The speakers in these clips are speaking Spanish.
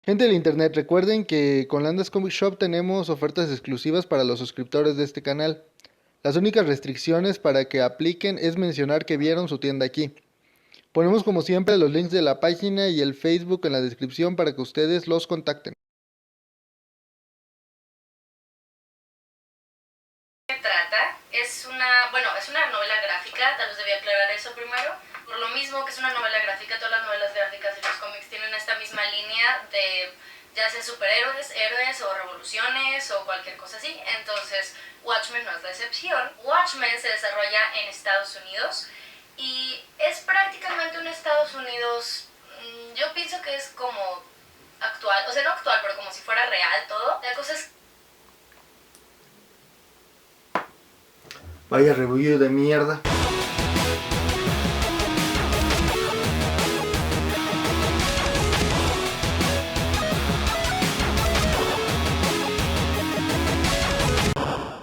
Gente del internet, recuerden que con Landas Comic Shop tenemos ofertas exclusivas para los suscriptores de este canal. Las únicas restricciones para que apliquen es mencionar que vieron su tienda aquí. Ponemos como siempre los links de la página y el Facebook en la descripción para que ustedes los contacten. Trata es una novela gráfica, tal vez debía aclarar eso primero. Por lo mismo que es una novela gráfica, todas las novelas gráficas y los cómics tienen esta misma línea de ya sea superhéroes, héroes o revoluciones o cualquier cosa así. Entonces Watchmen no es la excepción. Watchmen se desarrolla en Estados Unidos y es prácticamente un Estados Unidos, yo pienso que es como actual, o sea no actual, pero como si fuera real todo. La cosa es Vaya review de mierda.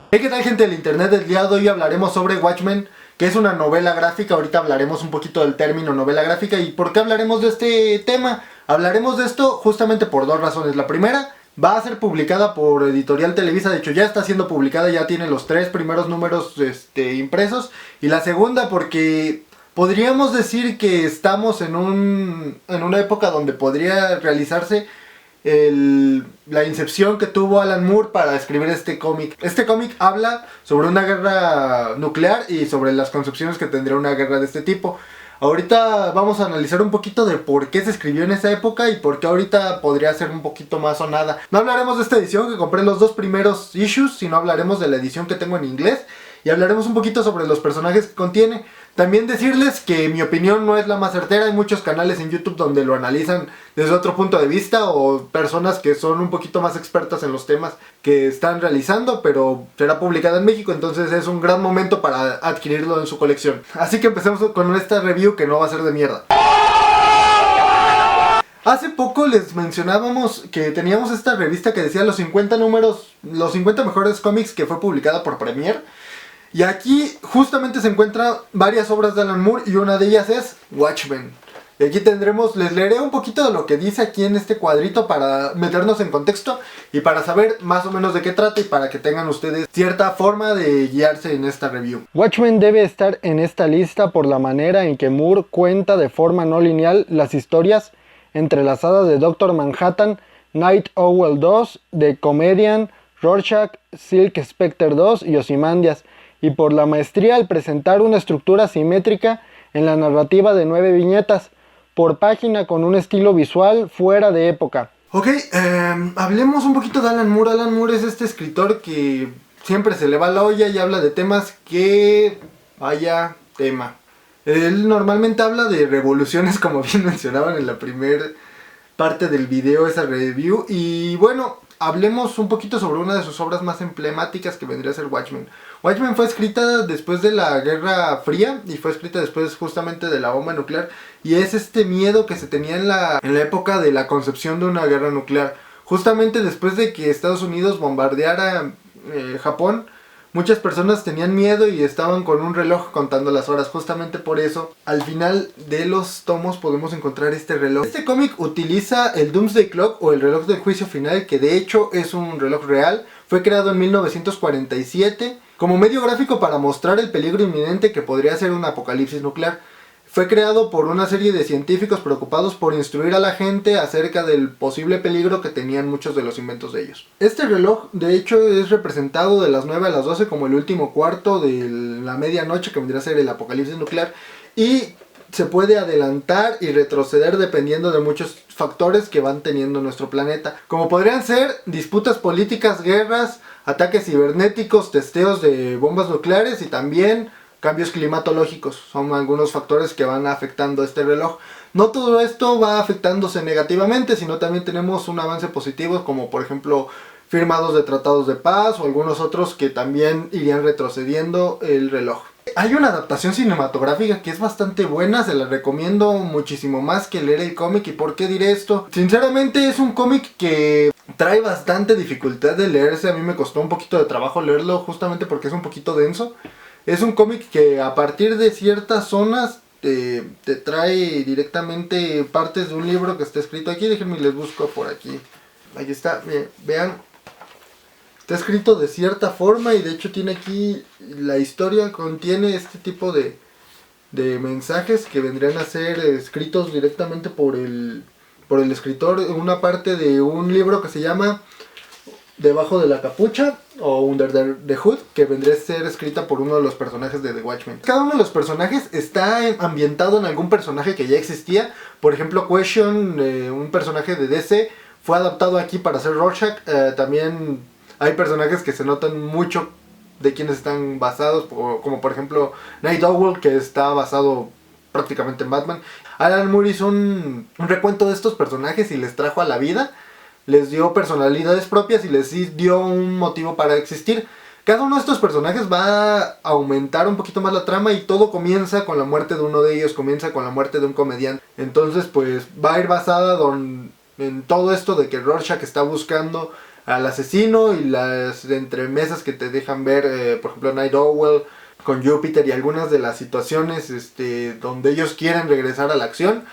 Hey, ¿qué tal, gente del internet? El día de hoy hablaremos sobre Watchmen, que es una novela gráfica. Ahorita hablaremos un poquito del término novela gráfica. ¿Y por qué hablaremos de este tema? Hablaremos de esto justamente por dos razones. La primera, va a ser publicada por Editorial Televisa. De hecho ya está siendo publicada, ya tiene los 3 primeros números impresos. Y la segunda, porque podríamos decir que estamos en una época donde podría realizarse la incepción que tuvo Alan Moore para escribir este cómic. Este cómic habla sobre una guerra nuclear y sobre las concepciones que tendría una guerra de este tipo. Ahorita vamos a analizar un poquito de por qué se escribió en esa época y por qué ahorita podría ser un poquito más sonada. No hablaremos de esta edición que compré los 2 primeros issues, sino hablaremos de la edición que tengo en inglés y hablaremos un poquito sobre los personajes que contiene. También decirles que mi opinión no es la más certera. Hay muchos canales en YouTube donde lo analizan desde otro punto de vista, o personas que son un poquito más expertas en los temas que están realizando, pero será publicada en México, entonces es un gran momento para adquirirlo en su colección. Así que empecemos con esta review que no va a ser de mierda. Hace poco les mencionábamos que teníamos esta revista que decía los 50 números, los 50 mejores cómics, que fue publicada por Premier. Y aquí justamente se encuentran varias obras de Alan Moore y una de ellas es Watchmen. Y aquí les leeré un poquito de lo que dice aquí en este cuadrito para meternos en contexto y para saber más o menos de qué trata y para que tengan ustedes cierta forma de guiarse en esta review. Watchmen debe estar en esta lista por la manera en que Moore cuenta de forma no lineal las historias entrelazadas de Doctor Manhattan, Night Owl 2, The Comedian, Rorschach, Silk Spectre 2 y Ozymandias, y por la maestría al presentar una estructura simétrica en la narrativa de 9 viñetas por página con un estilo visual fuera de época. Ok, hablemos un poquito de Alan Moore. Alan Moore es este escritor que siempre se le va la olla y habla de temas que... vaya tema. Él normalmente habla de revoluciones, como bien mencionaban en la primera parte del video, esa review. Y bueno, hablemos un poquito sobre una de sus obras más emblemáticas, que vendría a ser Watchmen. Watchmen fue escrita después de la Guerra Fría y fue escrita después justamente de la bomba nuclear. Y es este miedo que se tenía en la época de la concepción de una guerra nuclear. Justamente después de que Estados Unidos bombardeara Japón, muchas personas tenían miedo y estaban con un reloj contando las horas. Justamente por eso, al final de los tomos podemos encontrar este reloj. Este cómic utiliza el Doomsday Clock, o el reloj del juicio final, que de hecho es un reloj real. Fue creado en 1947 como medio gráfico para mostrar el peligro inminente que podría ser un apocalipsis nuclear. Fue creado por una serie de científicos preocupados por instruir a la gente acerca del posible peligro que tenían muchos de los inventos de ellos. Este reloj, de hecho, es representado de las 9 a las 12 como el último cuarto de la medianoche, que vendría a ser el apocalipsis nuclear, y se puede adelantar y retroceder dependiendo de muchos factores que van teniendo nuestro planeta, como podrían ser disputas políticas, guerras, ataques cibernéticos, testeos de bombas nucleares y también cambios climatológicos. Son algunos factores que van afectando este reloj. No todo esto va afectándose negativamente, sino también tenemos un avance positivo, como por ejemplo firmados de tratados de paz o algunos otros que también irían retrocediendo el reloj. Hay una adaptación cinematográfica que es bastante buena, se la recomiendo muchísimo más que leer el cómic. ¿Y por qué diré esto? Sinceramente es un cómic que trae bastante dificultad de leerse. A mí me costó un poquito de trabajo leerlo justamente porque es un poquito denso. Es un cómic que a partir de ciertas zonas te trae directamente partes de un libro que está escrito aquí. Déjenme les busco por aquí. Ahí está, vean. Está escrito de cierta forma y de hecho tiene aquí la historia, contiene este tipo de mensajes que vendrían a ser escritos directamente por el escritor, una parte de un libro que se llama Debajo de la capucha o Under the Hood, que vendría a ser escrita por uno de los personajes de The Watchmen. Cada uno de los personajes está ambientado en algún personaje que ya existía. Por ejemplo, Question, un personaje de DC, fue adaptado aquí para hacer Rorschach. También hay personajes que se notan mucho de quienes están basados, como por ejemplo Night Owl, que está basado prácticamente en Batman. Alan Moore hizo un recuento de estos personajes y les trajo a la vida, les dio personalidades propias y les dio un motivo para existir. Cada uno de estos personajes va a aumentar un poquito más la trama y todo comienza con la muerte de uno de ellos, comienza con la muerte de un comediante. Entonces pues va a ir basada en todo esto de que Rorschach está buscando al asesino y las entremesas que te dejan ver, por ejemplo Night Owl con Júpiter y algunas de las situaciones donde ellos quieren regresar a la acción,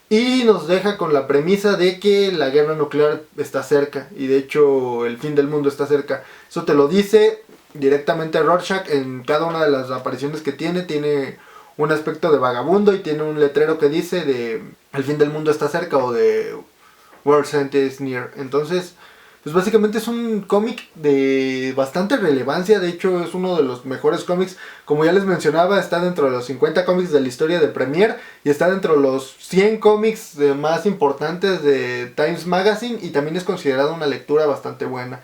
y nos deja con la premisa de que la guerra nuclear está cerca y de hecho el fin del mundo está cerca. Eso te lo dice directamente Rorschach en cada una de las apariciones que tiene un aspecto de vagabundo y tiene un letrero que dice de el fin del mundo está cerca o de World's End is near. Entonces pues básicamente es un cómic de bastante relevancia, de hecho es uno de los mejores cómics, como ya les mencionaba, está dentro de los 50 cómics de la historia de Premier y está dentro de los 100 cómics más importantes de Times Magazine y también es considerado una lectura bastante buena.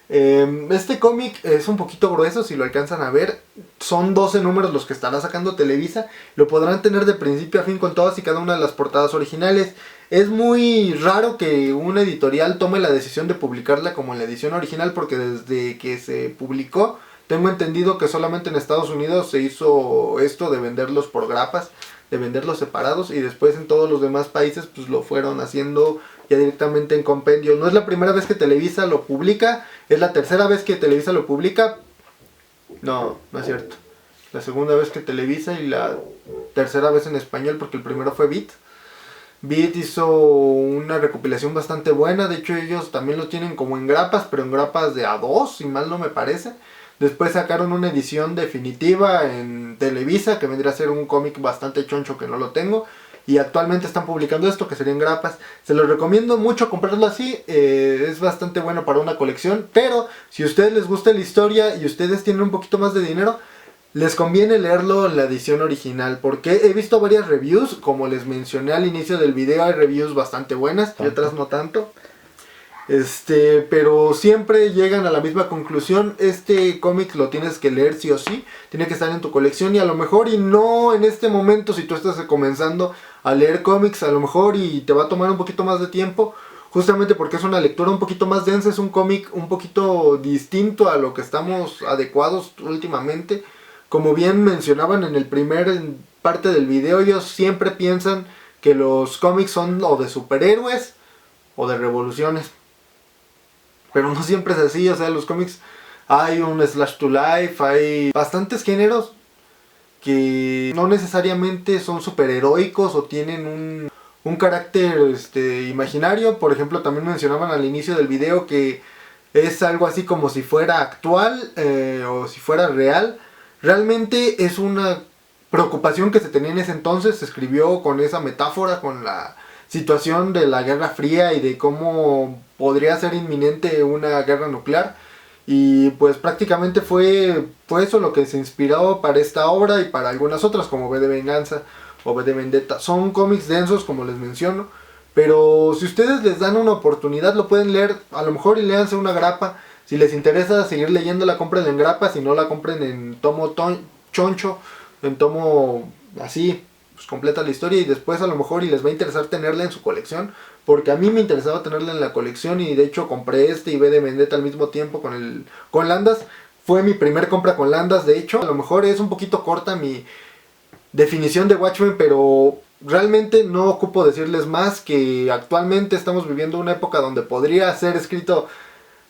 Este cómic es un poquito grueso, si lo alcanzan a ver, son 12 números los que estará sacando Televisa, lo podrán tener de principio a fin con todas y cada una de las portadas originales. Es muy raro que una editorial tome la decisión de publicarla como en la edición original, porque desde que se publicó tengo entendido que solamente en Estados Unidos se hizo esto de venderlos por grapas, de venderlos separados, y después en todos los demás países pues lo fueron haciendo ya directamente en compendio. No es la primera vez que Televisa lo publica, es la tercera vez que Televisa lo publica. No es cierto. La segunda vez que Televisa y la tercera vez en español, porque el primero fue Beat. Beat hizo una recopilación bastante buena, de hecho ellos también lo tienen como en grapas, pero en grapas de A2, si mal no me parece. Después sacaron una edición definitiva en Televisa, que vendría a ser un cómic bastante choncho que no lo tengo. Y actualmente están publicando esto, que sería en grapas. Se los recomiendo mucho comprarlo así, es bastante bueno para una colección. Pero si a ustedes les gusta la historia y ustedes tienen un poquito más de dinero, les conviene leerlo en la edición original, porque he visto varias reviews, como les mencioné al inicio del video, hay reviews bastante buenas, y otras no tanto. Pero siempre llegan a la misma conclusión: este cómic lo tienes que leer sí o sí, tiene que estar en tu colección, y a lo mejor, y no en este momento, si tú estás comenzando a leer cómics, a lo mejor y te va a tomar un poquito más de tiempo, justamente porque es una lectura un poquito más densa, es un cómic un poquito distinto a lo que estamos adecuados últimamente. Como bien mencionaban en el primer parte del video, ellos siempre piensan que los cómics son o de superhéroes o de revoluciones. Pero no siempre es así, o sea, los cómics hay un slash to life, hay bastantes géneros que no necesariamente son superheroicos o tienen un carácter imaginario. Por ejemplo, también mencionaban al inicio del video que es algo así como si fuera actual o si fuera real. Realmente es una preocupación que se tenía en ese entonces, se escribió con esa metáfora, con la situación de la Guerra Fría y de cómo podría ser inminente una guerra nuclear. Y pues prácticamente fue eso lo que se inspiró para esta obra y para algunas otras, como V de Venganza o V de Vendetta. Son cómics densos, como les menciono, pero si ustedes les dan una oportunidad lo pueden leer, a lo mejor, y léanse una grapa. Si les interesa seguir leyéndola, compren en grapa, si no la compren en tomo choncho, en tomo así, pues completa la historia, y después a lo mejor y les va a interesar tenerla en su colección, porque a mí me interesaba tenerla en la colección, y de hecho compré y V de Vendetta al mismo tiempo con Landas. Fue mi primer compra con Landas, de hecho. A lo mejor es un poquito corta mi definición de Watchmen, pero realmente no ocupo decirles más que actualmente estamos viviendo una época donde podría ser escrito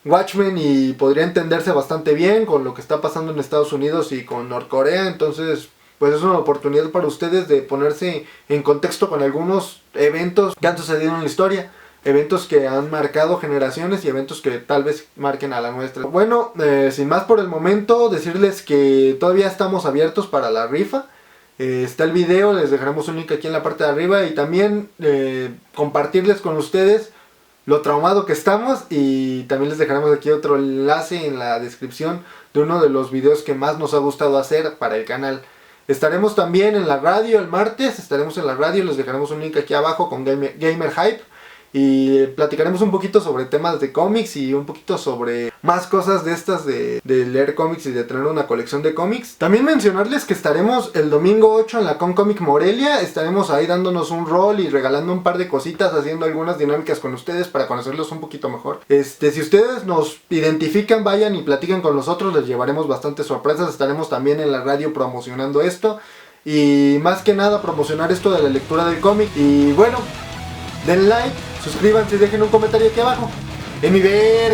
Watchmen y podría entenderse bastante bien con lo que está pasando en Estados Unidos y con Norcorea. Entonces pues es una oportunidad para ustedes de ponerse en contexto con algunos eventos que han sucedido en la historia. Eventos que han marcado generaciones y eventos que tal vez marquen a la nuestra. Bueno, sin más por el momento, decirles que todavía estamos abiertos para la rifa. Está el video, les dejaremos un link aquí en la parte de arriba. Y también compartirles con ustedes lo traumado que estamos. Y también les dejaremos aquí otro enlace en la descripción de uno de los videos que más nos ha gustado hacer para el canal. Estaremos también en la radio el martes, estaremos en la radio, les dejaremos un link aquí abajo con Gamer Hype. Y platicaremos un poquito sobre temas de cómics y un poquito sobre más cosas de estas de leer cómics y de tener una colección de cómics. También mencionarles que estaremos el domingo 8 en la Con Comic Morelia. Estaremos ahí dándonos un rol y regalando un par de cositas, haciendo algunas dinámicas con ustedes para conocerlos un poquito mejor. Si ustedes nos identifican, vayan y platican con nosotros, les llevaremos bastantes sorpresas. Estaremos también en la radio promocionando esto. Y más que nada promocionar esto de la lectura del cómic. Y bueno, den like, suscríbanse y dejen un comentario aquí abajo. En mi ver.